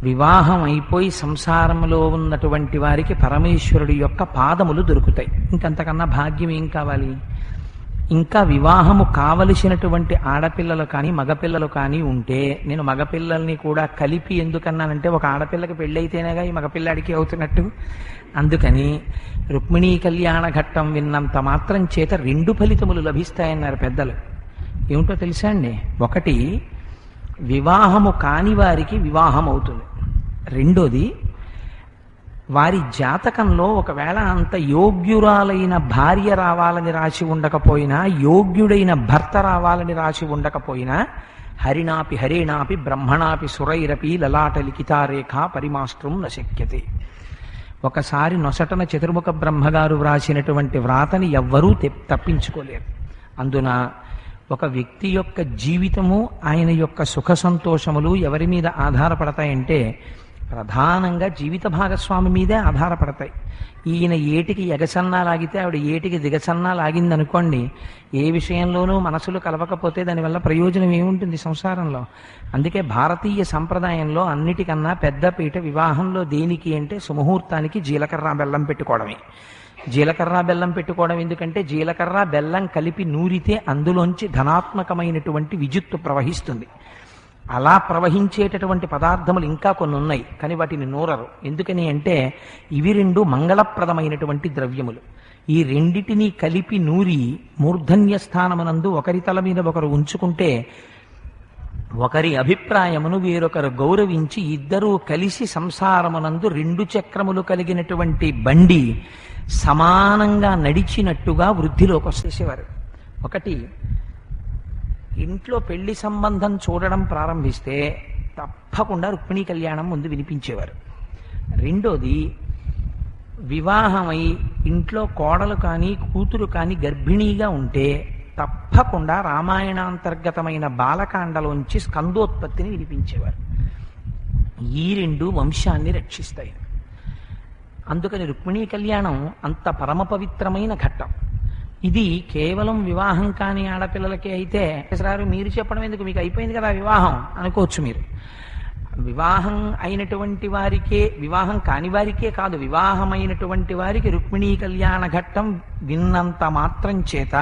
వివాహం అయిపోయి సంసారంలో ఉన్నటువంటి వారికి పరమేశ్వరుడి యొక్క పాదములు దొరుకుతాయి. ఇంకంతకన్నా భాగ్యం ఏం కావాలి? ఇంకా వివాహము కావలసినటువంటి ఆడపిల్లలు కానీ మగపిల్లలు కానీ ఉంటే, నేను మగపిల్లల్ని కూడా కలిపి ఎందుకన్నానంటే, ఒక ఆడపిల్లకి పెళ్ళైతేనేగా ఈ మగపిల్లాడికి అవుతున్నట్టు. అందుకని రుక్మిణీ కళ్యాణ ఘట్టం విన్నంత మాత్రం చేత 2 ఫలితములు లభిస్తాయన్నారు పెద్దలు. ఏమిటో తెలుసా అండి? ఒకటి, వివాహము కాని వారికి వివాహం అవుతుంది. రెండోది, వారి జాతకంలో ఒకవేళ అంత యోగ్యురాలైన భార్య రావాలని రాసి ఉండకపోయినా, యోగ్యుడైన భర్త రావాలని రాసి ఉండకపోయినా, హరిణాపి హరేణాపి బ్రహ్మణాపి సురైరపి లలాట లిఖితారేఖ పరిమాస్త్రం నశక్యతే. ఒకసారి నొసటన చతుర్ముఖ బ్రహ్మగారు వ్రాసినటువంటి వ్రాతని ఎవ్వరూ తప్పించుకోలేరు. అందున ఒక వ్యక్తి యొక్క జీవితము, ఆయన యొక్క సుఖ సంతోషములు ఎవరి మీద ఆధారపడతాయంటే, ప్రధానంగా జీవిత భాగస్వామి మీదే ఆధారపడతాయి. ఈయన ఏటికి ఎగసన్నా లాగితే ఆవిడ ఏటికి దిగసన్నా లాగిందనుకోండి, ఏ విషయంలోనూ మనసులు కలవకపోతే దానివల్ల ప్రయోజనం ఏముంటుంది సంసారంలో? అందుకే భారతీయ సంప్రదాయంలో అన్నిటికన్నా పెద్ద పీట వివాహంలో దేనికి అంటే, సుముహూర్తానికి జీలకర్ర బెల్లం పెట్టుకోవడమే. జీలకర్ర బెల్లం పెట్టుకోవడం ఎందుకంటే, జీలకర్ర బెల్లం కలిపి నూరితే అందులోంచి ధనాత్మకమైనటువంటి విద్యుత్తు ప్రవహిస్తుంది. అలా ప్రవహించేటటువంటి పదార్థములు ఇంకా కొన్ని ఉన్నాయి, కానీ వాటిని నూరరు. ఎందుకని అంటే, ఇవి 2 మంగళప్రదమైనటువంటి ద్రవ్యములు. ఈ రెండిటినీ కలిపి నూరి మూర్ధన్య స్థానమునందు ఒకరి తల మీద ఒకరు ఉంచుకుంటే, ఒకరి అభిప్రాయమును వేరొకరు గౌరవించి ఇద్దరూ కలిసి సంసారమునందు 2 చక్రములు కలిగినటువంటి బండి సమానంగా నడిచినట్టుగా వృద్ధిలోకి వచ్చేసేవారు. ఒకటి, ఇంట్లో పెళ్లి సంబంధం చూడడం ప్రారంభిస్తే తప్పకుండా రుక్మిణీ కళ్యాణం ముందు వినిపించేవారు. రెండోది, వివాహమై ఇంట్లో కోడలు కానీ కూతురు కానీ గర్భిణీగా ఉంటే తప్పకుండా రామాయణాంతర్గతమైన బాలకాండలోంచి స్కందోత్పత్తిని వినిపించేవారు. ఈ 2 వంశాన్ని రక్షిస్తాయి. అందుకని రుక్మిణీ కళ్యాణం అంత పరమ పవిత్రమైన ఘట్టం. ఇది కేవలం వివాహం కాని ఆడపిల్లలకే అయితే, సార్ మీరు చెప్పడం ఎందుకు, మీకు అయిపోయింది కదా వివాహం అనుకోవచ్చు మీరు. వివాహం అయినటువంటి వారికే, వివాహం కాని వారికే కాదు, వివాహమైనటువంటి వారికి రుక్మిణీ కళ్యాణ ఘట్టం విన్నంత మాత్రం చేత,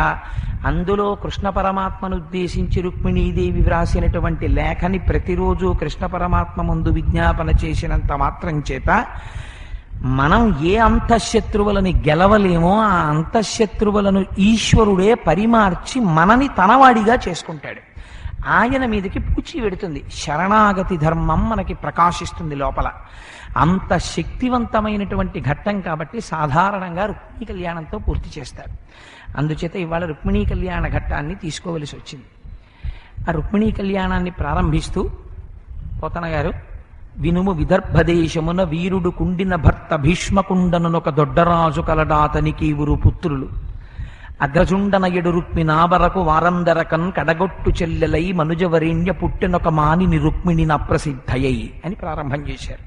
అందులో కృష్ణ పరమాత్మను ఉద్దేశించి రుక్మిణీదేవి వ్రాసినటువంటి లేఖని ప్రతిరోజు కృష్ణ పరమాత్మ ముందు విజ్ఞాపన చేసినంత మాత్రం చేత, మనం ఏ అంతఃశత్రువులని గెలవలేమో ఆ అంతఃశత్రువులను ఈశ్వరుడే పరిమార్చి మనని తనవాడిగా చేసుకుంటాడు. ఆయన మీదకి పూచి పెడుతుంది. శరణాగతి ధర్మం మనకి ప్రకాశిస్తుంది లోపల. అంత శక్తివంతమైనటువంటి ఘట్టం కాబట్టి సాధారణంగా రుక్మిణీ కళ్యాణంతో పూర్తి చేస్తారు. అందుచేత ఇవాళ రుక్మిణీ కళ్యాణ ఘట్టాన్ని తీసుకోవలసి వచ్చింది. ఆ రుక్మిణీ కళ్యాణాన్ని ప్రారంభిస్తూ పోతన గారు, వినుము విదర్భదేశమున వీరుడు కుండిన భర్త భీష్మకుండనునొక దొడ్డరాజు కలడాతనికి ఊరు పుత్రులు, అగ్రజుండనయుడు రుక్మిణాబరకు వారందరకన్ కడగొట్టు చెల్లెలై మనుజవరేణ్య పుట్టినొక మానిని రుక్మిణిని అప్రసిద్ధయై అని ప్రారంభం చేశారు.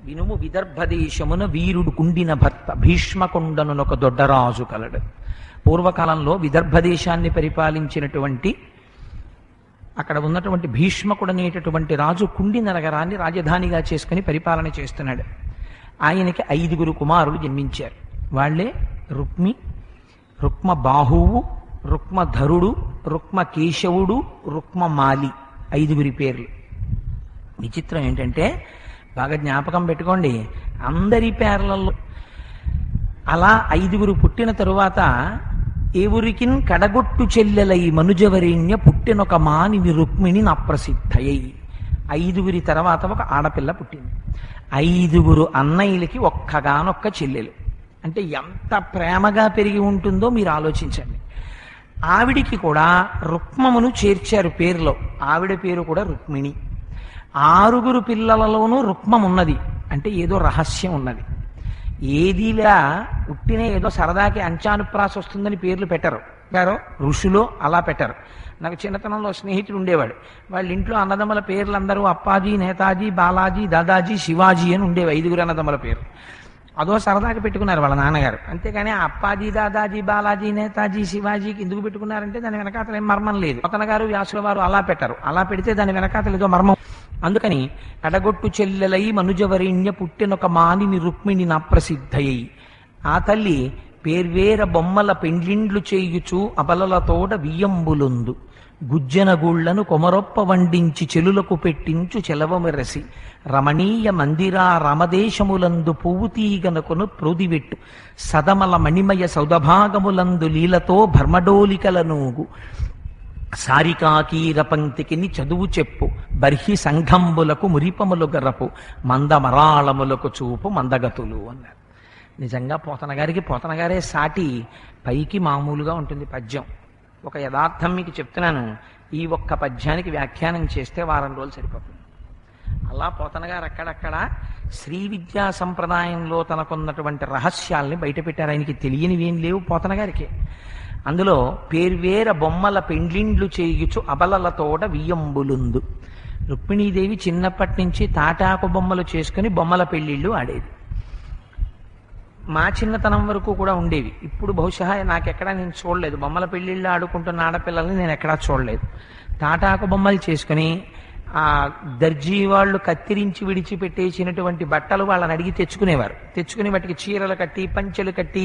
వినుము విదర్భదేశమున వీరుడు కుండిన భర్త భీష్మకుండనునొక దొడ్డరాజు కలడు. పూర్వకాలంలో విదర్భదేశాన్ని పరిపాలించినటువంటి, అక్కడ ఉన్నటువంటి భీష్మకుడు అనేటటువంటి రాజు కుండి నగరాన్ని రాజధానిగా చేసుకుని పరిపాలన చేస్తున్నాడు. ఆయనకి 5 కుమారులు జన్మించారు. వాళ్లే రుక్మి, రుక్మ బాహువు, రుక్మధరుడు, రుక్మ కేశవుడు, రుక్మమాలి. 5 పేర్లు. విచిత్రం ఏంటంటే, బాగా జ్ఞాపకం పెట్టుకోండి, అందరి పేర్లలో అలా 5 పుట్టిన తరువాత, ఏవురికిన్ కడగొట్టు చెల్లెలై మనుజవరేణ్య పుట్టినొక మానిని రుక్మిణి అప్రసిద్ధయై. 5 తర్వాత ఒక ఆడపిల్ల పుట్టింది. 5 అన్నయ్యలకి ఒక్కగానొక్క చెల్లెలు. అంటే ఎంత ప్రేమగా పెరిగి ఉంటుందో మీరు ఆలోచించండి. ఆవిడికి కూడా రుక్మమును చేర్చారు పేరులో. ఆవిడ పేరు కూడా రుక్మిణి. 6 పిల్లలలోనూ రుక్మమున్నది. అంటే ఏదో రహస్యం ఉన్నది. ఏదిలా ఉట్టినే ఏదో సరదాకి అంచానుప్రాస వస్తుందని పేర్లు పెట్టరు. ఋషులో అలా పెట్టరు. నాకు చిన్నతనంలో స్నేహితుడు ఉండేవాడు. వాళ్ళ ఇంట్లో అన్నదమ్ముల పేర్లు అందరూ అప్పాజీ, నేతాజీ, బాలాజీ, దాదాజీ, శివాజీ అని ఉండేవి. 5 అన్నదమ్ముల పేరు. అదో సరదాకి పెట్టుకున్నారు వాళ్ళ నాన్నగారు. అంతేగాని అప్పాజీ, దాదాజీ, బాలాజీ, నేతాజీ, శివాజీకి ఎందుకు పెట్టుకున్నారంటే దాని వెనకాతలు ఏం మర్మం లేదు. అతను గారు వ్యాసుల వారు అలా పెట్టరు. అలా పెడితే దాని వెనకాతలు ఏదో మర్మం. అందుకని కడగొట్టు చెల్లెలై మనుజవరేణ్య పుట్టినొక మానిని రుక్మిణి నా ప్రసిద్ధయ్యి. ఆ తల్లి పేర్వేర బొమ్మల పెండ్లిండ్లు చేయుచు అబలలతోడ వియ్యంబులుందు గుజ్జనగూళ్లను కొమరొప్ప వండించి చెలులకు పెట్టించు చెలవమెరసి రమణీయ మందిరా రమదేశములందు పువ్వు తీగనకును ప్రోదివెట్టు సదమల మణిమయ సౌదభాగములందు లీలతో భర్మడోలికలనూగు సారికాకీర పంక్తికిని చదువు చెప్పు బర్హి సంఘంబులకు మురిపములు గరపు మందమరాళములకు చూపు మందగతులు అన్నారు. నిజంగా పోతనగారే సాటి. పైకి మామూలుగా ఉంటుంది పద్యం. ఒక యథార్థం మీకు చెప్తున్నాను, ఈ ఒక్క పద్యానికి వ్యాఖ్యానం చేస్తే వారం రోజులు సరిపోతుంది. అలా పోతనగారు అక్కడక్కడ శ్రీ విద్యా సంప్రదాయంలో తనకున్నటువంటి రహస్యాల్ని బయటపెట్టారు. ఆయనకి తెలియనివేం లేవు పోతనగారికి. అందులో పేర్వేర బొమ్మల పెండ్లిండ్లు చేయుచు అబలలతోడ వియ్యంబులుందు. రుక్మిణీదేవి చిన్నప్పటి నుంచి తాటాకు బొమ్మలు చేసుకుని బొమ్మల పెళ్లిళ్ళు ఆడేది. మా చిన్నతనం వరకు కూడా ఉండేవి. ఇప్పుడు బహుశా నాకెక్కడా నేను చూడలేదు. బొమ్మల పెళ్లిళ్ళు ఆడుకుంటున్న ఆడపిల్లల్ని నేను ఎక్కడా చూడలేదు. తాటాకు బొమ్మలు చేసుకుని ఆ దర్జీ వాళ్ళు కత్తిరించి విడిచిపెట్టేసినటువంటి బట్టలు వాళ్ళని అడిగి తెచ్చుకునేవారు. తెచ్చుకుని వాటికి చీరలు కట్టి పంచెలు కట్టి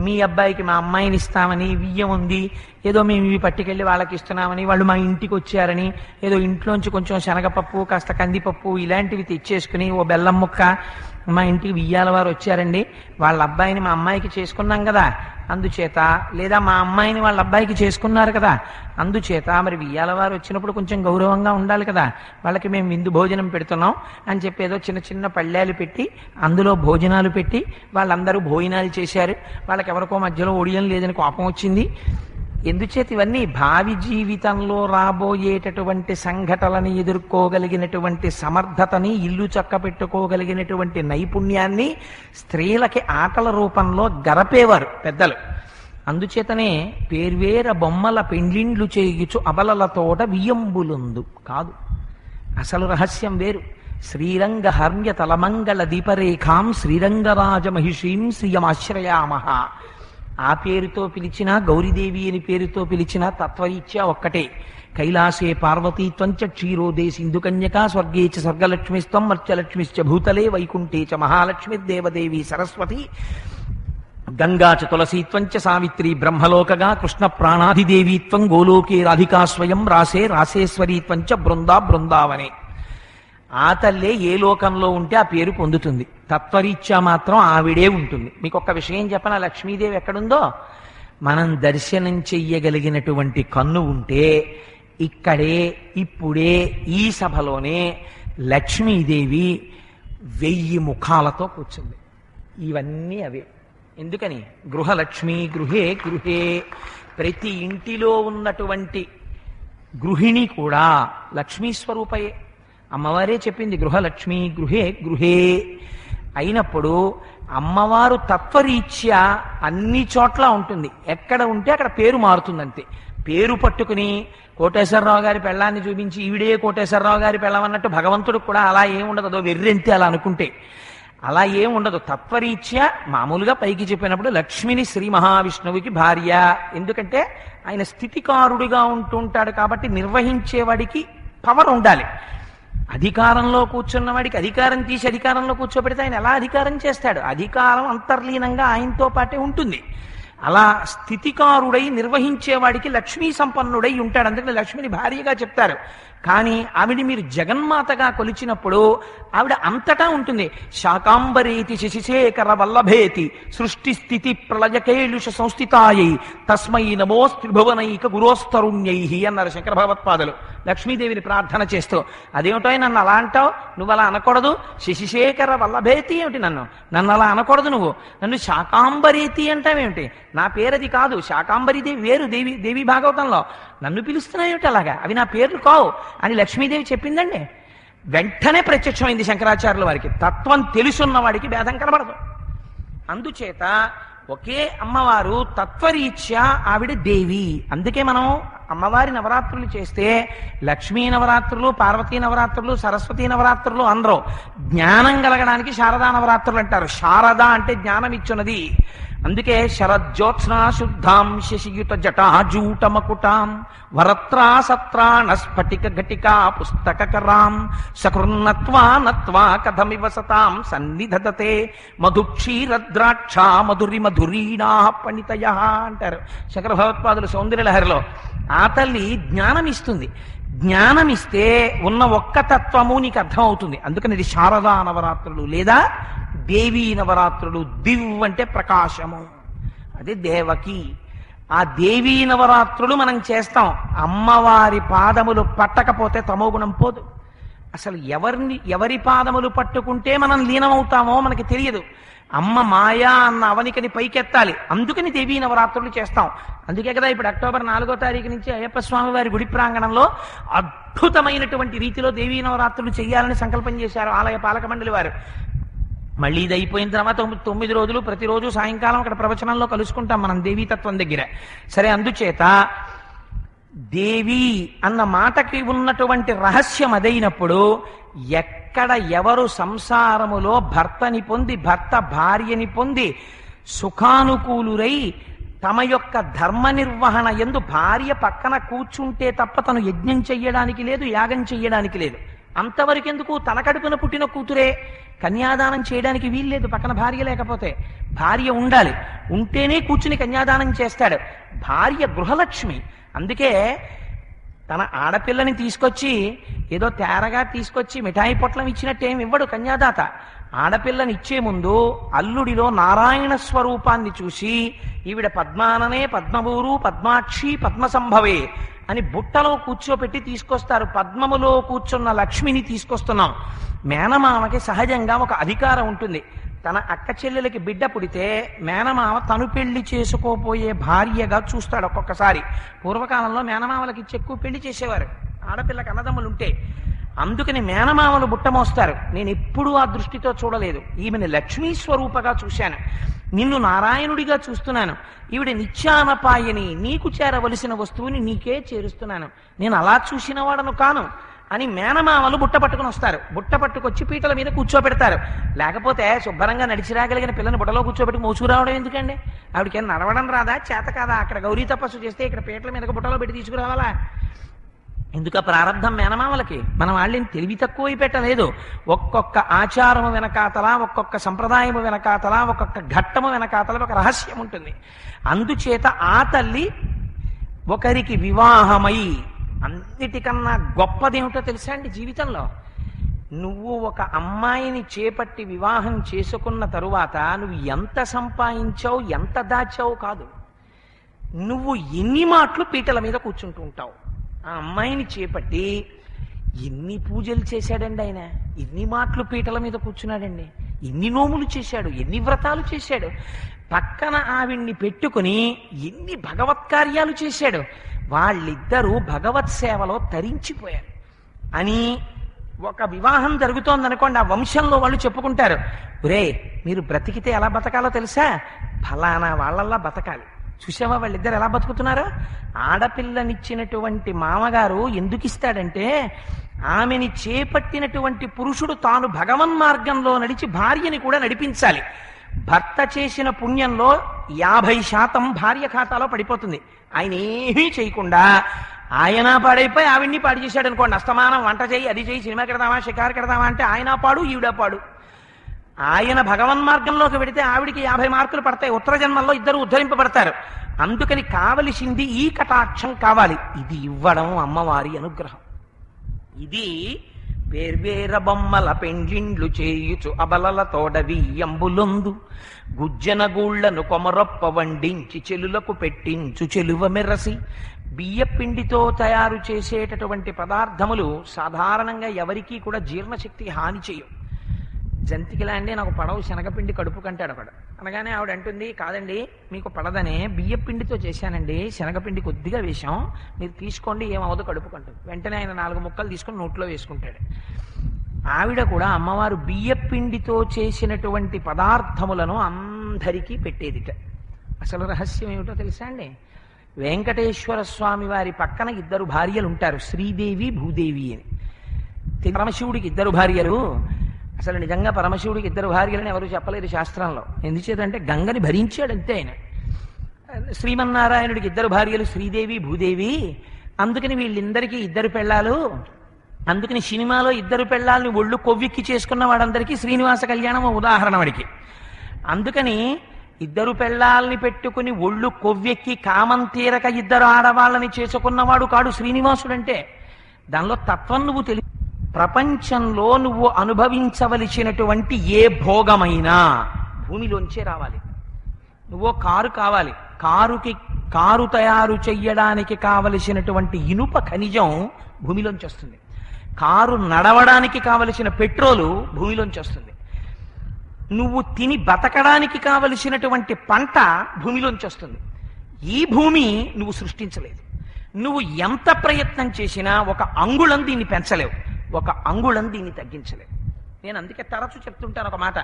మీ అబ్బాయికి మా అమ్మాయిని ఇస్తామని, వియ్యం ఉంది ఏదో మేము ఇవి పట్టుకెళ్ళి వాళ్ళకి ఇస్తున్నామని, వాళ్ళు మా ఇంటికి వచ్చారని ఏదో ఇంట్లోంచి కొంచెం శనగపప్పు కాస్త కందిపప్పు ఇలాంటివి తెచ్చేసుకుని ఓ బెల్లం ముక్క మా ఇంటికి వియ్యాల వారు వచ్చారండి, వాళ్ళ అబ్బాయిని మా అమ్మాయికి చేసుకున్నాం కదా అందుచేత, లేదా మా అమ్మాయిని వాళ్ళ అబ్బాయికి చేసుకున్నారు కదా అందుచేత మరి వియ్యాల వారు వచ్చినప్పుడు కొంచెం గౌరవంగా ఉండాలి కదా, వాళ్ళకి మేము విందు భోజనం పెడుతున్నాం అని చెప్పి ఏదో చిన్న చిన్న పళ్ళాలు పెట్టి అందులో భోజనాలు పెట్టి వాళ్ళందరూ భోజనాలు చేశారు. వాళ్ళకి ఎవరికో మధ్యలో ఒడియం లేదని కోపం వచ్చింది. ఎందుచేత ఇవన్నీ భావి జీవితంలో రాబోయేటటువంటి సంఘటనలని ఎదుర్కోగలిగినటువంటి సమర్థతని, ఇల్లు చక్క పెట్టుకోగలిగినటువంటి నైపుణ్యాన్ని స్త్రీలకి ఆటల రూపంలో గరపేవారు పెద్దలు. అందుచేతనే పేర్వేర బొమ్మల పెండ్లిండ్లు చేయుచు అబలలతోట వియ్యంబులుందు కాదు. అసలు రహస్యం వేరు. శ్రీరంగ హర్మ్య తలమంగళ దీపరేఖాం శ్రీరంగరాజ మహిషీం శ్రియమాశ్రయామహ. ఆ పేరుతో పిలిచినా, గౌరీదేవి అని పేరుతో పిలిచినా తత్వరీత్యా ఒక్కటే. కైలాసే పార్వతీత్వంచ క్షీరోదే సింధుకన్యకా స్వర్గే చ స్వర్గలక్ష్మిస్త్వం మర్త్యలక్ష్మిశ్చ భూతలే వైకుంఠే చ మహాలక్ష్మిర్దేవదేవి సరస్వతి గంగా చ తులసీత్వంచ సావిత్రి బ్రహ్మలోకగా కృష్ణ ప్రాణాధిదేవీత్వం గోలోకే రాధికా స్వయం రాసే రాసేశ్వరీత్వంచ బృందా బృందావనే. ఆ తల్లే ఏ లోకంలో ఉంటే ఆ పేరు పొందుతుంది. తత్వరీత్యా మాత్రం ఆవిడే ఉంటుంది. మీకు ఒక్క విషయం చెప్పనా, లక్ష్మీదేవి ఎక్కడుందో మనం దర్శనం చెయ్యగలిగినటువంటి కన్ను ఉంటే ఇక్కడే ఇప్పుడే ఈ సభలోనే లక్ష్మీదేవి 1000 ముఖాలతో కూర్చుంది. ఇవన్నీ అవే. ఎందుకని? గృహలక్ష్మి గృహే గృహే. ప్రతి ఇంటిలో ఉన్నటువంటి గృహిణి కూడా లక్ష్మీ స్వరూపయే. అమ్మవారే చెప్పింది గృహలక్ష్మి గృహే గృహే అయినప్పుడు అమ్మవారు తత్వరీత్యా అన్ని చోట్ల ఉంటుంది. ఎక్కడ ఉంటే అక్కడ పేరు మారుతుందంతే. పేరు పట్టుకుని కోటేశ్వరరావు గారి పెళ్ళాన్ని చూపించి ఈవిడే కోటేశ్వరరావు గారి పెళ్ళమన్నట్టు భగవంతుడికి కూడా అలా ఏముండదు. అదో వెర్రెంతే అలా అనుకుంటే. అలా ఏముండదు. తత్వరీత్యా మామూలుగా పైకి చెప్పినప్పుడు లక్ష్మిని శ్రీ మహావిష్ణువుకి భార్య. ఎందుకంటే ఆయన స్థితికారుడిగా ఉంటుంటాడు కాబట్టి నిర్వహించేవాడికి పవర్ ఉండాలి. అధికారంలో కూర్చున్నవాడికి అధికారం తీసి అధికారంలో కూర్చోబెడితే ఆయన ఎలా అధికారం చేస్తాడు? అధికారం అంతర్లీనంగా ఆయనతో పాటే ఉంటుంది. అలా స్థితికారుడై నిర్వహించేవాడికి లక్ష్మీ సంపన్నుడై ఉంటాడు. అందుకని లక్ష్మిని భార్యగా చెప్తారు. కానీ ఆవిడ మీరు జగన్మాతగా కొలిచినప్పుడు ఆవిడ అంతటా ఉంటుంది. శాకాంబరేతి శశిశేఖర వల్లభేతి సృష్టి స్థితి ప్రళయకేళుష సంస్థితాయై తస్మై నమోస్త్రిభువనైక గురోస్తరుణ్యై అన్నారు శంకర భగవత్పాదులు లక్ష్మీదేవిని ప్రార్థన చేస్తూ. అదేమిటో నన్ను అలా అంటావు, నువ్వు అలా అనకూడదు. శశిశేఖర వల్లభేతి ఏమిటి? నన్ను అలా అనకూడదు. నువ్వు నన్ను శాకాంబరేతి అంటావేమిటి? నా పేరది కాదు. శాకాంబరీదేవి వేరు దేవి భాగవతంలో. నన్ను పిలుస్తున్నాయేమిటి అలాగా? అవి నా పేర్లు కావు అని లక్ష్మీదేవి చెప్పిందండి. వెంటనే ప్రత్యక్షమైంది శంకరాచార్యుల వారికి. తత్వం తెలుసున్న వాడికి భేదం కనబడదు. అందుచేత ఒకే అమ్మవారు తత్వరీత్యా ఆవిడ దేవి. అందుకే మనం అమ్మవారి నవరాత్రులు చేస్తే లక్ష్మీ నవరాత్రులు, పార్వతీ నవరాత్రులు, సరస్వతీ నవరాత్రులు అనరు. జ్ఞానం కలగడానికి శారదా నవరాత్రులు అంటారు. శారద అంటే జ్ఞానం ఇచ్చున్నది. అందుకే శరజ్యోత్స్నా శుద్ధాం శశియుత జటాజూటమకుటాం వరత్రా సత్రాణ స్ఫటిక ఘటికా పుస్తకరాం సకృన్నత్వా నత్వా కథమివ సతాం సన్నిధదతే మధుక్షీరద్రాక్ష మధురి మధురీణా పణితయ అంటారు శంకర భగవత్పాదులు సౌందర్యలహరిలో. ఆ తల్లి జ్ఞానం ఇస్తుంది. జ్ఞానమిస్తే ఉన్న ఒక్క తత్వము నీకు అర్థమవుతుంది. అందుకని ఇది శారదా నవరాత్రులు లేదా దేవీ నవరాత్రులు. దివ్ అంటే ప్రకాశము, అది దేవకి. ఆ దేవీ నవరాత్రులు మనం చేస్తాం. అమ్మవారి పాదములు పట్టకపోతే తమోగుణం పోదు. అసలు ఎవరి పాదములు పట్టుకుంటే మనం లీనమవుతామో మనకి తెలియదు. అమ్మ మాయా అన్న అవనికని పైకెత్తాలి. అందుకని దేవీ నవరాత్రులు చేస్తాం. అందుకే కదా ఇప్పుడు అక్టోబర్ 4వ తారీఖు నుంచి అయ్యప్ప స్వామి వారి గుడి ప్రాంగణంలో అద్భుతమైనటువంటి రీతిలో దేవీ నవరాత్రులు చేయాలని సంకల్పం చేశారు ఆలయ పాలక మండలి వారు. మళ్ళీ ఇది అయిపోయిన తర్వాత 9 రోజులు ప్రతిరోజు సాయంకాలం అక్కడ ప్రవచనంలో కలుసుకుంటాం మనం దేవీతత్వం దగ్గర. సరే, అందుచేత దేవి అన్న మాటకి ఉన్నటువంటి రహస్యం అదైనప్పుడు ఎక్కడ ఎవరు సంసారములో భర్తని పొంది, భర్త భార్యని పొంది సుఖానుకూలురై తమ యొక్క ధర్మ నిర్వహణ యందు భార్య పక్కన కూర్చుంటే తప్ప తను యజ్ఞం చెయ్యడానికి లేదు, యాగం చెయ్యడానికి లేదు. అంతవరకెందుకు? తన కడుపున పుట్టిన కూతురే కన్యాదానం చేయడానికి వీల్లేదు పక్కన భార్య లేకపోతే. భార్య ఉండాలి, ఉంటేనే కూర్చుని కన్యాదానం చేస్తాడు. భార్య గృహలక్ష్మి. అందుకే తన ఆడపిల్లని తీసుకొచ్చి ఏదో తేరగా తీసుకొచ్చి మిఠాయి పొట్లం ఇచ్చినట్టేం ఇవ్వడు కన్యాదాత. ఆడపిల్లని ఇచ్చే ముందు అల్లుడిలో నారాయణ స్వరూపాన్ని చూసి ఈవిడ పద్మాననే పద్మభూరు పద్మాక్షి పద్మసంభవే అని బుట్టలో కూర్చోపెట్టి తీసుకొస్తారు. పద్మములో కూర్చున్న లక్ష్మిని తీసుకొస్తున్నాం. మేనమామకి సహజంగా ఒక అధికారం ఉంటుంది. తన అక్క చెల్లెలకి బిడ్డ పుడితే మేనమామ తను పెళ్లి చేసుకోపోయే భార్యగా చూస్తాడు ఒక్కొక్కసారి. పూర్వకాలంలో మేనమామలకి ఎక్కువ పెళ్లి చేసేవారు ఆడపిల్లకి అన్నదమ్ములు ఉంటే. అందుకని మేనమామలు బుట్టమోస్తారు. నేను ఎప్పుడూ ఆ దృష్టితో చూడలేదు. ఈమెను లక్ష్మీ స్వరూపగా చూశాను. నిన్ను నారాయణుడిగా చూస్తున్నాను. ఈవిడ నిత్యానపాయని, నీకు చేరవలసిన వస్తువుని నీకే చేరుస్తున్నాను. నేను అలా చూసిన వాడను కాను అని మేనమామలు బుట్ట పట్టుకుని వస్తారు. బుట్ట పట్టుకొచ్చి పీటల మీద కూర్చోబెడతారు. లేకపోతే శుభ్రంగా నడిచి రాగలిగిన పిల్లని బుట్టలో కూర్చోబెట్టి మోసుకురావడం ఎందుకండి? ఆవిడకి నడవడం రాదా, చేత కాదా? అక్కడ గౌరీ తపస్సు చేస్తే ఇక్కడ పీటల మీద బుట్టలో పెట్టి తీసుకురావాలా? ఎందుక ప్రారంధం మేనమామలకి? మనం వాళ్ళని తెలివి తక్కువ పెట్టలేదు. ఒక్కొక్క ఆచారము వెనకాతల, ఒక్కొక్క సంప్రదాయము వెనకాతల, ఒక్కొక్క ఘట్టము వెనకాతల ఒక రహస్యం ఉంటుంది. అందుచేత ఆ తల్లి ఒకరికి వివాహమై, అన్నిటికన్నా గొప్పదేమిటో తెలుసా అండి జీవితంలో? నువ్వు ఒక అమ్మాయిని చేపట్టి వివాహం చేసుకున్న తరువాత నువ్వు ఎంత సంపాదించావు, ఎంత దాచావు కాదు, నువ్వు ఎన్ని మాటలు పీటల మీద కూర్చుంటూ ఉంటావు. ఆ అమ్మాయిని చేపట్టి ఎన్ని పూజలు చేశాడండి ఆయన, ఎన్ని మాటలు పీటల మీద కూర్చున్నాడండి, ఎన్ని నోములు చేశాడు, ఎన్ని వ్రతాలు చేశాడు, పక్కన ఆవిడ్ని పెట్టుకుని ఎన్ని భగవత్కార్యాలు చేశాడు. వాళ్ళిద్దరూ భగవత్ సేవలో తరించిపోయారు అని ఒక వివాహం జరుగుతోందనుకోండి, ఆ వంశంలో వాళ్ళు చెప్పుకుంటారు, ఒరే మీరు బ్రతికితే ఎలా బతకాలో తెలుసా? ఫలానా వాళ్ళల్లా బతకాలి. చూసావా వాళ్ళిద్దరు ఎలా బతుకుతున్నారో? ఆడపిల్లనిచ్చినటువంటి మామగారు ఎందుకు ఇస్తాడంటే, ఆమెని చేపట్టినటువంటి పురుషుడు తాను భగవన్ మార్గంలో నడిచి భార్యని కూడా నడిపించాలి. భర్త చేసిన పుణ్యంలో 50% భార్య ఖాతాలో పడిపోతుంది. ఆయన ఏమీ చేయకుండా ఆయన పాడైపోయి ఆవిడ్ని పాడు చేశాడు అనుకోండి. అస్తమానం వంట చేయి, అది చేయి, సినిమా కడదామా, షికారు కడదామా అంటే ఆయన పాడు ఈవిడ పాడు. ఆయన భగవన్ మార్గంలోకి వెడితే ఆవిడికి 50 మార్కులు పడతాయి. ఉత్తర జన్మల్లో ఇద్దరు ఉద్ధరింపబడతారు. అందుకని కావలసింది ఈ కటాక్షం కావాలి. ఇది ఇవ్వడం అమ్మవారి అనుగ్రహం. ఇది వేర్వేర బొమ్మల పెండ్లిండ్లు చేయుచు అబలల తోడవియ్యంబులొందు గుజ్జన గూళ్లను కొమరొప్ప వండించి చెలులకు పెట్టించు చెలువ మెరసి. బియ్యపిండితో తయారు చేసేటటువంటి పదార్థములు సాధారణంగా ఎవరికీ కూడా జీర్ణశక్తి హాని చేయవు. జంతికిలా అండి నాకు పడవు, శనగపిండి కడుపు కంటాడు ఒకడు. అనగానే ఆవిడ అంటుంది, కాదండి మీకు పడదనే బియ్యపిండితో చేశానండి, శనగపిండి కొద్దిగా వేశాం, మీరు తీసుకోండి ఏమవదు కడుపు కంటుంది. వెంటనే ఆయన 4 ముక్కలు తీసుకుని నోట్లో వేసుకుంటాడు. ఆవిడ కూడా అమ్మవారు బియ్యపిండితో చేసినటువంటి పదార్థములను అందరికీ పెట్టేదిట. అసలు రహస్యం ఏమిటో తెలుసా అండి? వెంకటేశ్వర స్వామి వారి పక్కన ఇద్దరు భార్యలు ఉంటారు, శ్రీదేవి భూదేవి అని. పరమశివుడికి ఇద్దరు భార్యలు. అసలు నిజంగా పరమశివుడికి ఇద్దరు భార్యలని ఎవరు చెప్పలేరు శాస్త్రంలో. ఎందుచేతంటే గంగని భరించాడు అంతే ఆయన. శ్రీమన్నారాయణుడికి ఇద్దరు భార్యలు శ్రీదేవి భూదేవి. అందుకని వీళ్ళిద్దరికీ ఇద్దరు పెళ్ళాలు. అందుకని సినిమాలో ఇద్దరు పెళ్ళాలని ఒళ్ళు కొవ్వెక్కి చేసుకున్న వాడందరికీ శ్రీనివాస కళ్యాణం ఉదాహరణ వాడికి. అందుకని ఇద్దరు పెళ్ళాలని పెట్టుకుని ఒళ్ళు కొవ్వెక్కి కామం తీరక ఇద్దరు ఆడవాళ్ళని చేసుకున్నవాడు కాడు శ్రీనివాసుడంటే. దానిలో తత్వం నువ్వు తెలియ. ప్రపంచంలో నువ్వు అనుభవించవలసినటువంటి ఏ భోగమైనా భూమిలోంచే రావాలి. నువ్వో కారు కావాలి, కారు తయారు చెయ్యడానికి కావలసినటువంటి ఇనుప ఖనిజం భూమిలోంచి వస్తుంది. కారు నడవడానికి కావలసిన పెట్రోలు భూమిలోంచి వస్తుంది. నువ్వు తిని బతకడానికి కావలసినటువంటి పంట భూమిలోంచి వస్తుంది. ఈ భూమి నువ్వు సృష్టించలేదు. నువ్వు ఎంత ప్రయత్నం చేసినా ఒక అంగుళం దీన్ని పెంచలేవు, ఒక అంగుళం దీన్ని తగ్గించలేవు. నేను అందుకే తరచు చెప్తుంటాను ఒక మాట.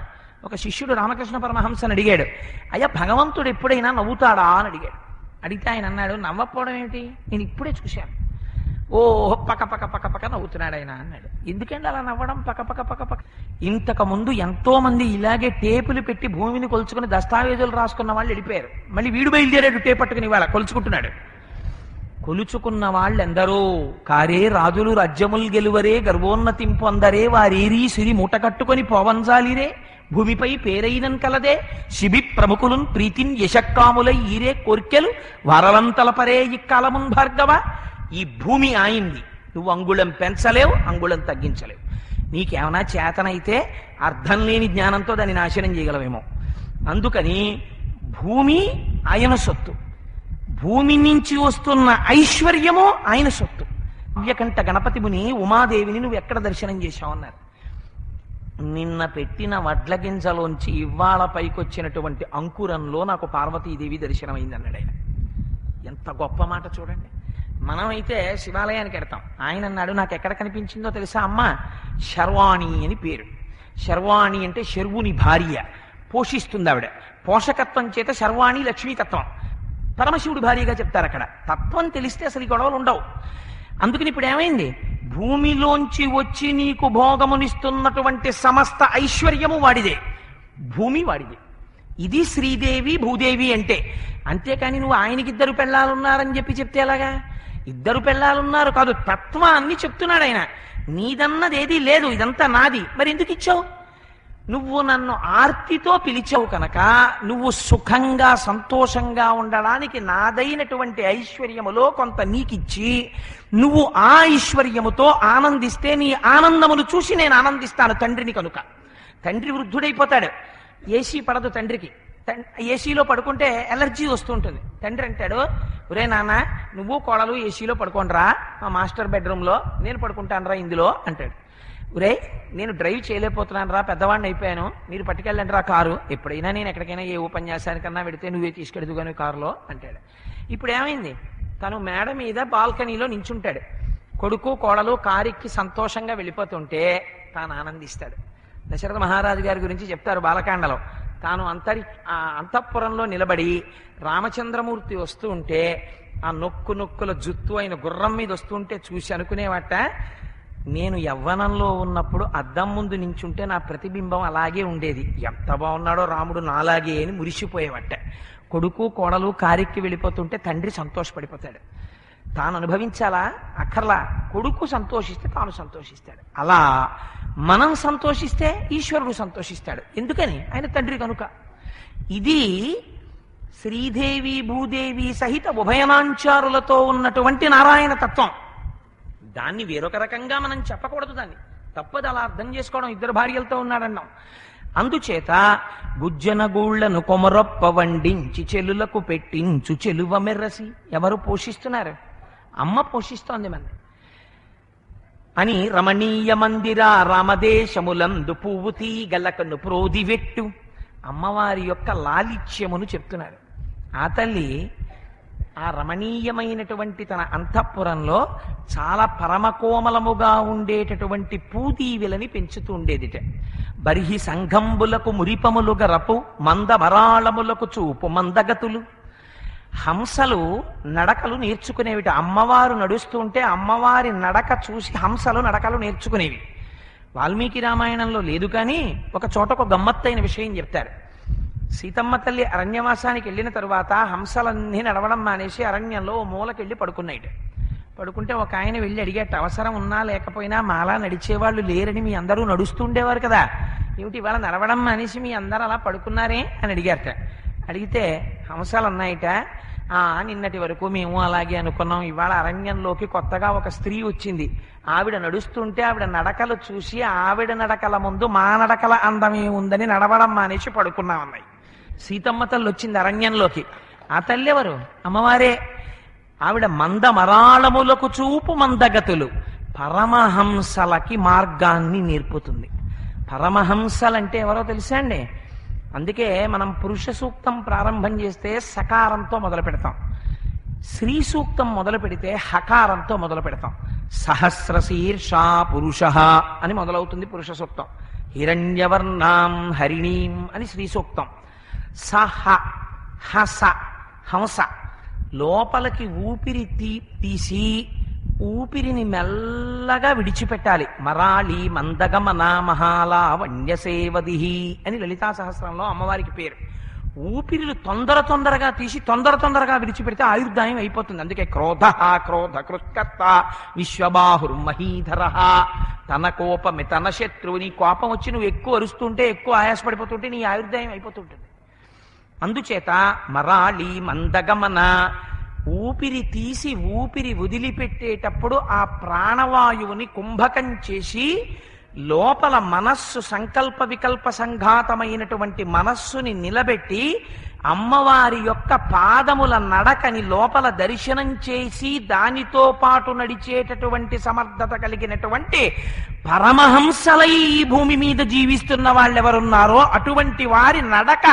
ఒక శిష్యుడు రామకృష్ణ పరమహంసని అడిగాడు, అయ్యా భగవంతుడు ఎప్పుడైనా నవ్వుతాడా అని అడిగాడు. అడిగితే ఆయన అన్నాడు, నవ్వకపోవడం ఏమిటి, నేను ఇప్పుడే చూశాను. ఓ పక్క పక్క పక్క పక్క నవ్వుతున్నాడు ఆయన అన్నాడు. ఎందుకంటే అలా నవ్వడం పక్క పక్క పక్క పక్క. ఇంతకు ముందు ఎంతో మంది ఇలాగే టేపులు పెట్టి భూమిని కొలుచుకుని దస్తావేజులు రాసుకున్న వాళ్ళు వెళ్ళిపోయారు. మళ్ళీ వీడు బయలుదేరాడు టేప్ పట్టుకుని ఇవాళ కొలుచుకుంటున్నాడు. కొలుచుకున్న వాళ్ళెందరో కారే రాజులు రాజ్యములు గెలువరే గర్వోన్నతింపు అందరే వారేరీ సిరి మూట కట్టుకొని పోవంజాలిరే భూమిపై పేరైనన్ కలదే శిబి ప్రముఖులున్ ప్రీతిన్ యశక్కాములై ఈరే కోర్కెలు వరలంతలపరే ఇక్కాలమున్ భార్గవ. ఈ భూమి ఆయింది, నువ్వు అంగుళం పెంచలేవు, అంగుళం తగ్గించలేవు. నీకేమైనా చేతనైతే అర్థం లేని జ్ఞానంతో దాన్ని నాశనం చేయగలవేమో. అందుకని భూమి ఆయన సొత్తు, భూమి నుంచి వస్తున్న ఐశ్వర్యము ఆయన సొత్తు. దివ్యకంఠ గణపతి ముని ఉమాదేవిని నువ్వు ఎక్కడ దర్శనం చేశావు అన్నారు. నిన్న పెట్టిన వడ్ల గింజలోంచి ఇవాళ పైకొచ్చినటువంటి అంకురంలో నాకు పార్వతీదేవి దర్శనమైంది అన్నాడు ఆయన. ఎంత గొప్ప మాట చూడండి. మనమైతే శివాలయానికి వెడతాం. ఆయన అన్నాడు, నాకు ఎక్కడ కనిపించిందో తెలుసా అమ్మ, శర్వాణి అని పేరు. శర్వాణి అంటే శర్వుని భార్య, పోషిస్తుంది ఆవిడ. పోషకత్వం చేత శర్వాణి లక్ష్మీతత్వం, పరమశివుడి భార్యగా చెప్తారు అక్కడ. తత్వం తెలిస్తే అసలు ఈ గొడవలు ఉండవు. అందుకని ఇప్పుడు ఏమైంది, భూమిలోంచి వచ్చి నీకు భోగమునిస్తున్నటువంటి సమస్త ఐశ్వర్యము వాడిదే, భూమి వాడిదే. ఇది శ్రీదేవి భూదేవి అంటే. అంతేకాని నువ్వు ఆయనకిద్దరు పెళ్ళాలున్నారని చెప్పి చెప్తే ఎలాగా? ఇద్దరు పెళ్ళాలున్నారు కాదు, తత్వాన్ని చెప్తున్నాడు ఆయన. నీదన్నది ఏదీ లేదు, ఇదంతా నాది. మరి ఎందుకు ఇచ్చావు? నువ్వు నన్ను ఆర్తితో పిలిచావు కనుక నువ్వు సుఖంగా సంతోషంగా ఉండడానికి నాదైనటువంటి ఐశ్వర్యములో కొంత నీకిచ్చి నువ్వు ఆ ఐశ్వర్యముతో ఆనందిస్తే నీ ఆనందమును చూసి నేను ఆనందిస్తాను తండ్రిని కనుక. తండ్రి వృద్ధుడైపోతాడు, ఏసీ పడదు తండ్రికి. ఏసీలో పడుకుంటే ఎలర్జీ వస్తుంటుంది. తండ్రి అంటాడు, ఒరే నాన్న నువ్వు కోడలు ఏసీలో పడుకోండిరా, మా మాస్టర్ బెడ్రూమ్లో, నేను పడుకుంటానురా ఇందులో అంటాడు. ఒరే నేను డ్రైవ్ చేయలేకపోతున్నాను రా, పెద్దవాడిని అయిపోయాను, మీరు పట్టుకెళ్ళండి రా కారు, ఎప్పుడైనా నేను ఎక్కడికైనా ఏ ఉపన్యాసానికన్నా పెడితే నువ్వే తీసుకెడుతూ కానీ కారులో అంటాడు. ఇప్పుడు ఏమైంది, తను మేడ మీద బాల్కనీలో నించుంటాడు. కొడుకు కోడలు కారెక్కి సంతోషంగా వెళ్ళిపోతుంటే తాను ఆనందిస్తాడు. దశరథ మహారాజు గారి గురించి చెప్తారు బాలకాండలో. తాను అంతఃపురంలో నిలబడి రామచంద్రమూర్తి వస్తూ ఉంటే ఆ నొక్కుల జుత్తు అయిన గుర్రం మీద వస్తుంటే చూసి అనుకునేవాట, నేను యవ్వనంలో ఉన్నప్పుడు అద్దం ముందు నించుంటే నా ప్రతిబింబం అలాగే ఉండేది, ఎంత బాగున్నాడో రాముడు నాలాగే అని మురిసిపోయేవట. కొడుకు కోడలు కారెక్కి వెళ్ళిపోతుంటే తండ్రి సంతోషపడిపోతాడు. తాను అనుభవించాలా అక్కర్లా, కొడుకు సంతోషిస్తే తాను సంతోషిస్తాడు. అలా మనం సంతోషిస్తే ఈశ్వరుడు సంతోషిస్తాడు. ఎందుకని? ఆయన తండ్రి కనుక. ఇది శ్రీదేవి భూదేవి సహిత ఉభయనాంచారులతో ఉన్నటువంటి నారాయణ తత్వం. దాన్ని వేరొక రకంగా మనం చెప్పకూడదు, దాన్ని తప్పదు అలా అర్థం చేసుకోవడం. ఇద్దరు భార్యలతో ఉన్నాడన్నాం. అందుచేత గుజ్జనగూళ్లను కొమరొప్ప వండించి చెలులకు పెట్టించు చెలువ మెర్రసి. ఎవరు పోషిస్తున్నారు? అమ్మ పోషిస్తోంది మన అని. రమణీయ మందిర రామదేశములందు పువ్వు తీగలకను ప్రోదివెట్టు. అమ్మవారి యొక్క లాలిత్యమును చెప్తున్నారు. ఆ తల్లి ఆ రమణీయమైనటువంటి తన అంతఃపురంలో చాలా పరమకోమలముగా ఉండేటటువంటి పూతీవిలని పెంచుతూ ఉండేదిట. బర్హి సంఘంబులకు మురిపములుగా రపు మందమరాళములకు చూపు మందగతులు. హంసలు నడకలు నేర్చుకునేవిట. అమ్మవారు నడుస్తుంటే అమ్మవారి నడక చూసి హంసలు నడకలు నేర్చుకునేవి. వాల్మీకి రామాయణంలో లేదు, కానీ ఒక చోట ఒక గమ్మత్తైన విషయం చెప్తారు. సీతమ్మ తల్లి అరణ్యవాసానికి వెళ్ళిన తరువాత హంసలన్నీ నడవడం మానేసి అరణ్యంలో ఓ మూలకెళ్ళి పడుకున్నాయిట. పడుకుంటే ఒక ఆయన వెళ్ళి అడిగేట, అవసరం ఉన్నా లేకపోయినా మాలా నడిచేవాళ్ళు లేరని మీ అందరూ నడుస్తుండేవారు కదా, ఏమిటి ఇవాళ నడవడం మానేసి మీ అందరూ అలా పడుకున్నారే అని అడిగారట. అడిగితే హంసలు అన్నాయిట, నిన్నటి వరకు మేము అలాగే అనుకున్నాం, ఇవాళ అరణ్యంలోకి కొత్తగా ఒక స్త్రీ వచ్చింది, ఆవిడ నడుస్తుంటే ఆవిడ నడకలు చూసి ఆవిడ నడకల ముందు మా నడకల అందమే ఉందని నడవడం మానేసి పడుకున్నామన్నాయి. సీతమ్మ తల్లి వచ్చింది అరణ్యంలోకి. ఆ తల్లి ఎవరు? అమ్మవారే. ఆవిడ మందమరాళములకు చూపు మందగతులు, పరమహంసలకి మార్గాన్ని నేర్పుతుంది. పరమహంసలంటే ఎవరో తెలుసా అండి? అందుకే మనం పురుష సూక్తం ప్రారంభం చేస్తే సకారంతో మొదలు పెడతాం, శ్రీ సూక్తం మొదలు పెడితే హకారంతో మొదలు పెడతాం. సహస్రశీర్షా పురుష అని మొదలవుతుంది పురుష సూక్తం. హిరణ్యవర్ణాం హరిణీం అని శ్రీ సూక్తం. సహ హస హంస, లోపలికి ఊపిరి తీసి ఊపిరిని మెల్లగా విడిచిపెట్టాలి. మరాళి మందగమన మహాలావణ్యసేవది అని లలితా సహస్రంలో అమ్మవారికి పేరు. ఊపిరిలు తొందరగా తీసి తొందరగా విడిచిపెడితే ఆయుర్దాయం అయిపోతుంది. అందుకే క్రోధ క్రోధ కృత్కర్త విశ్వబాహుర్మహీధర, తన కోపమే తన శత్రువు. నీ కోపం వచ్చి నువ్వు ఎక్కువ అరుస్తుంటే, ఎక్కువ ఆయాసపడిపోతుంటే నీ ఆయుర్దాయం అయిపోతుంటుంది. అందుచేత మరాళి మందగమన, ఊపిరి తీసి ఊపిరి వదిలిపెట్టేటప్పుడు ఆ ప్రాణవాయువుని కుంభకం చేసి లోపల మనస్సు సంకల్ప వికల్ప సంఘాతమైనటువంటి మనస్సుని నిలబెట్టి అమ్మవారి యొక్క పాదముల నడకని లోపల దర్శనం చేసి దానితో పాటు నడిచేటటువంటి సమర్థత కలిగినటువంటి పరమహంసలై ఈ భూమి మీద జీవిస్తున్న వాళ్ళెవరున్నారో అటువంటి వారి నడక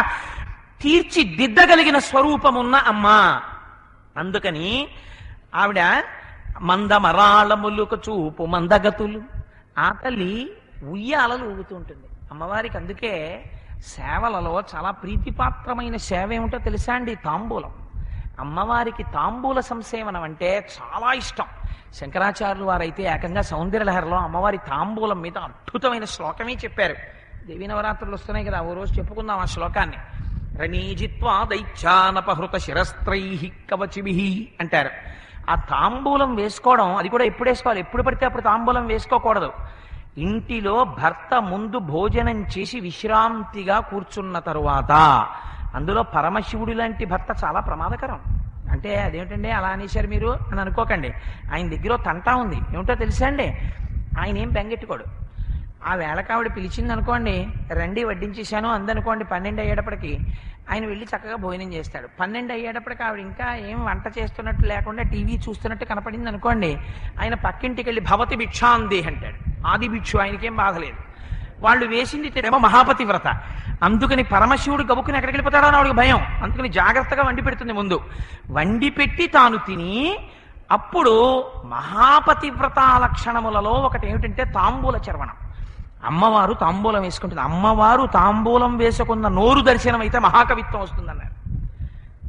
తీర్చిదిద్దగలిగిన స్వరూపమున్న అమ్మ. అందుకని ఆవిడ మందమరాళములకు చూపు మందగతులు. ఆ తల్లి ఉయ్యాలలు ఊగుతుంటుంది అమ్మవారికి. అందుకే సేవలలో చాలా ప్రీతిపాత్రమైన సేవ ఏమిటో తెలుసా అండి? తాంబూలం. అమ్మవారికి తాంబూల సంసేవనం అంటే చాలా ఇష్టం. శంకరాచార్యులు వారైతే ఏకంగా సౌందర్యలహరిలో అమ్మవారి తాంబూలం మీద అద్భుతమైన శ్లోకమే చెప్పారు. దేవీ నవరాత్రులు వస్తున్నాయి కదా, ఓ రోజు చెప్పుకుందాం ఆ శ్లోకాన్ని. రణీజిత్వా దైత్యానపహృత శిరస్త్రై కవచిభిః అంటారు. ఆ తాంబూలం వేసుకోవడం, అది కూడా ఎప్పుడు వేసుకోవాలి? ఎప్పుడు పడితే అప్పుడు తాంబూలం వేసుకోకూడదు. ఇంటిలో భర్త ముందు భోజనం చేసి విశ్రాంతిగా కూర్చున్న తరువాత. అందులో పరమశివుడి లాంటి భర్త చాలా ప్రమాదకరం. అంటే అదేమిటండి అలా అనేశారు మీరు అని అనుకోకండి. ఆయన దగ్గర తంటా ఉంది. ఏమిటో తెలుసా అండి? ఆయన ఏం బెంగెట్టుకోడు. ఆ వేళకి ఆవిడ పిలిచింది అనుకోండి, రండి వడ్డించేశాను అందనుకోండి, 12 అయ్యేటప్పటికి ఆయన వెళ్ళి చక్కగా భోజనం చేస్తాడు. 12 అయ్యేటప్పటికి ఆవిడ ఇంకా ఏం వంట చేస్తున్నట్టు లేకుండా టీవీ చూస్తున్నట్టు కనపడింది అనుకోండి, ఆయన పక్కింటికి వెళ్ళి భవతి భిక్షాంది అంటాడు. ఆది భిక్షు, ఆయనకేం బాధలేదు. వాళ్ళు వేసింది తినేమో మహాపతి వ్రత. అందుకని పరమశివుడు గబుక్కుని ఎక్కడికి వెళ్ళిపోతాడో అని ఆవిడకి భయం. అందుకని జాగ్రత్తగా వండి పెడుతుంది. ముందు వండి పెట్టి తాను తిని, అప్పుడు మహాపతి వ్రత లక్షణములలో ఒకటి ఏమిటంటే తాంబూల చర్వణం. అమ్మవారు తాంబూలం వేసుకుంటుంది. అమ్మవారు తాంబూలం వేసుకున్న నోరు దర్శనం అయితే మహాకవిత్వం వస్తుందన్నారు.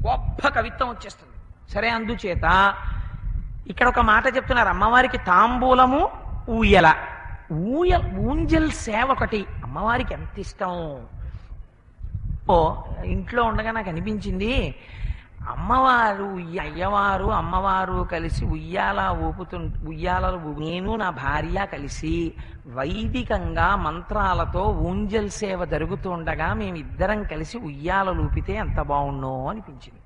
గొప్ప కవిత్వం వచ్చేస్తుంది. సరే, అందుచేత ఇక్కడ ఒక మాట చెప్తున్నారు. అమ్మవారికి తాంబూలము ఊయల. ఊంజల్ సేవ ఒకటి అమ్మవారికి ఎంత ఇష్టం. ఇంట్లో ఉండగా నాకు అనిపించింది, అమ్మవారు అయ్యవారు అమ్మవారు కలిసి ఉయ్యాలలు నేను నా భార్య కలిసి వైదికంగా మంత్రాలతో ఊంజల్ సేవ జరుగుతూ ఉండగా మేమిద్దరం కలిసి ఉయ్యాలలు ఊపితే ఎంత బాగుండో అనిపించింది.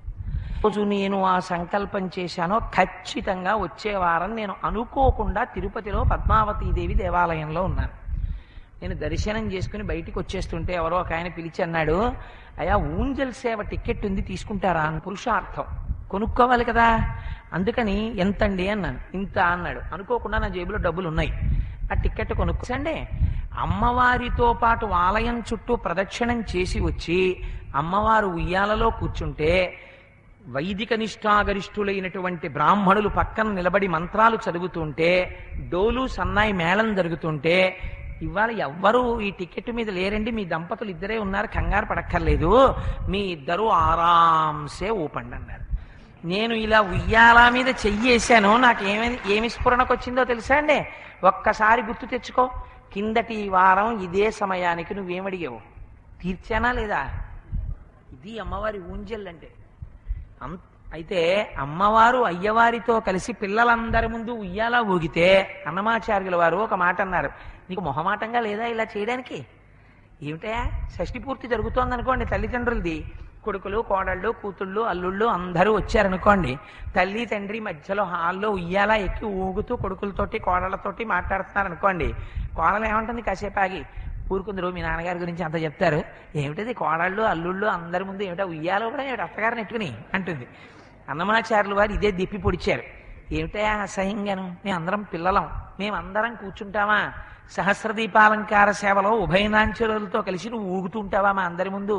రోజు నేను ఆ సంకల్పం చేశానో ఖచ్చితంగా వచ్చే వారం నేను అనుకోకుండా తిరుపతిలో పద్మావతీదేవి దేవాలయంలో ఉన్నాను. నేను దర్శనం చేసుకుని బయటికి వచ్చేస్తుంటే ఎవరో ఒక ఆయన పిలిచి అన్నాడు, అయ్యా ఊంజల్ సేవ టికెట్ ఉంది తీసుకుంటారా అని. పురుషార్థం కొనుక్కోవాలి కదా, అందుకని ఎంతండి అన్నాను. ఇంత అన్నాడు. అనుకోకుండా నా జేబులో డబ్బులు ఉన్నాయి, ఆ టికెట్ కొనుక్కోండి. అమ్మవారితో పాటు ఆలయం చుట్టూ ప్రదక్షిణం చేసి వచ్చి అమ్మవారు ఉయ్యాలలో కూర్చుంటే వైదిక నిష్ఠాగరిష్ఠులైనటువంటి బ్రాహ్మణులు పక్కన నిలబడి మంత్రాలు చదువుతుంటే, డోలు సన్నాయి మేళం జరుగుతుంటే, ఇవాళ ఎవ్వరూ ఈ టికెట్ మీద లేరండి, మీ దంపతులు ఇద్దరే ఉన్నారు, కంగారు పడక్కర్లేదు, మీ ఇద్దరు ఆరాంసే ఊపండి అన్నారు. నేను ఇలా ఉయ్యాల మీద చెయ్యేశాను, ఏమి స్ఫురణకు వచ్చిందో తెలుసా అండి? ఒక్కసారి గుర్తు తెచ్చుకో. కిందటి వారం ఇదే సమయానికి నువ్వేమడిగావు? తీర్చానా లేదా? ఇది అమ్మవారి ఊంజల్ అంటే. అయితే అమ్మవారు అయ్యవారితో కలిసి పిల్లలందరి ముందు ఉయ్యాలా ఊగితే అన్నమాచార్యుల వారు ఒక మాట అన్నారు, నీకు మొహమాటంగా లేదా ఇలా చేయడానికి? ఏమిటా, షష్ఠి పూర్తి జరుగుతోందనుకోండి, తల్లిదండ్రులది, కొడుకులు కోడళ్ళు కూతుళ్ళు అల్లుళ్ళు అందరూ వచ్చారనుకోండి, తల్లి తండ్రి మధ్యలో హాల్లో ఉయ్యాలా ఎక్కి ఊగుతూ కొడుకులతోటి కోడళ్లతోటి మాట్లాడుతున్నారనుకోండి, కోడలు ఏమంటుంది? కాసేపు ఆగి, ఊరుకుందరు మీ నాన్నగారి గురించి అంత చెప్తారు, ఏమిటది కోడళ్ళు అల్లుళ్ళు అందరి ముందు ఏమిటా ఉయ్యాలో కూడా ఏమిటి అత్తగారిని ఎట్టుకుని అంటుంది. అన్నమాచార్యులు వారు ఇదే దిప్పి పొడిచారు. ఏమిటా అసహ్యంగాను, మేమందరం పిల్లలం, మేమందరం కూర్చుంటామా? సహస్రదీపాలంకార సేవలో ఉభయనాంచరులతో కలిసి నువ్వు ఊగుతుంటావా మా అందరి ముందు?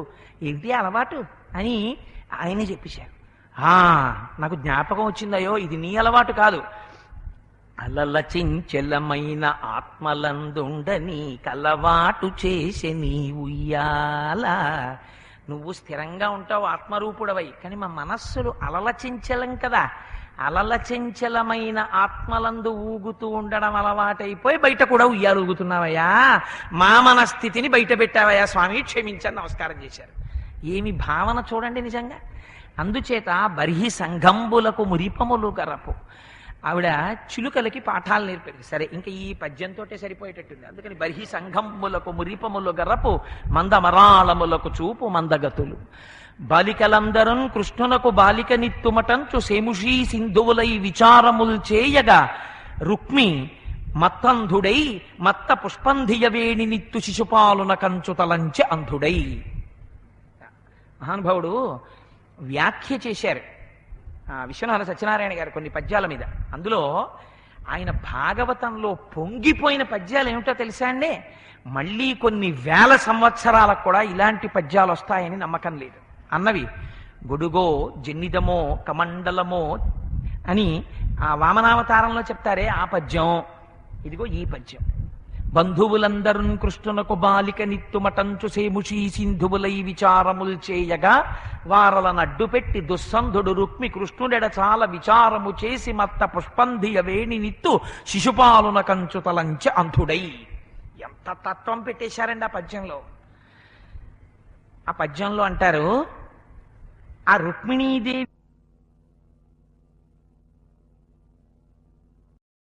ఏంటి అలవాటు అని ఆయనే చెప్పేశారు. నాకు జ్ఞాపకం వచ్చిందయ్యో, ఇది నీ అలవాటు కాదు. అలల చించలమైన ఆత్మలందుండని కలవాటు చేసే నీ ఉయ్యాల. నువ్వు స్థిరంగా ఉంటావు ఆత్మరూపుడవై, కానీ మా మనస్సులు అలల చించలం కదా. అలల చంచలమైన ఆత్మలందు ఊగుతూ ఉండడం అలవాటైపోయి బయట కూడా ఉయ్యాలు ఊగుతున్నావయ్యా, మా మన స్థితిని బయట పెట్టావయ్యా స్వామి, క్షమించని నమస్కారం చేశారు. ఏమి భావన చూడండి నిజంగా. అందుచేత బర్హి సంఘంబులకు మురిపములు గరపు. ఆవిడ చిలుకలకి పాఠాలు నేర్పారు. సరే, ఇంకా ఈ పద్యంతో సరిపోయేటట్టుంది. అందుకని బర్హి సంఘంబులకు మురిపములు గరపు మందమరాళములకు చూపు మందగతులు. బాలికలందరూ కృష్ణునకు బాలిక నిత్తుమటంచు సేముషీ సింధువులై విచారముల్ చేయగా రుక్మి మత్తంధుడై మత్త పుష్పంధియవేణి నిత్తు శిశుపాలున కంచుతలంచె అంధుడై. మహానుభావుడు వ్యాఖ్య చేశారు విశ్వనాథ సత్యనారాయణ గారు కొన్ని పద్యాల మీద. అందులో ఆయన భాగవతంలో పొంగిపోయిన పద్యాలు ఏమిటో తెలుసా అండి? మళ్ళీ కొన్ని వేల సంవత్సరాలకు కూడా ఇలాంటి పద్యాలు వస్తాయని నమ్మకం లేదు అన్నవి. గొడుగో జన్నిదమో కమండలమో అని ఆ వామనావతారంలో చెప్తారే ఆ పద్యం, ఇదిగో ఈ పద్యం. బంధువులందరూ కృష్ణునకు బాలిక నిత్తుమటంచు సేముషీ సింధువులై విచారముల్ చేయగా వారలను అడ్డుపెట్టి దుస్సంధుడు రుక్మి కృష్ణుడెడ చాలా విచారము చేసి మత్త పుష్పంధియ వేణి నిత్తు శిశుపాలున కంచుతలంచె అంధుడై. ఎంత తత్వం పెట్టేశారండి ఆ పద్యంలో. ఆ పద్యంలో అంటారు, ఆ రుక్మిణీదేవి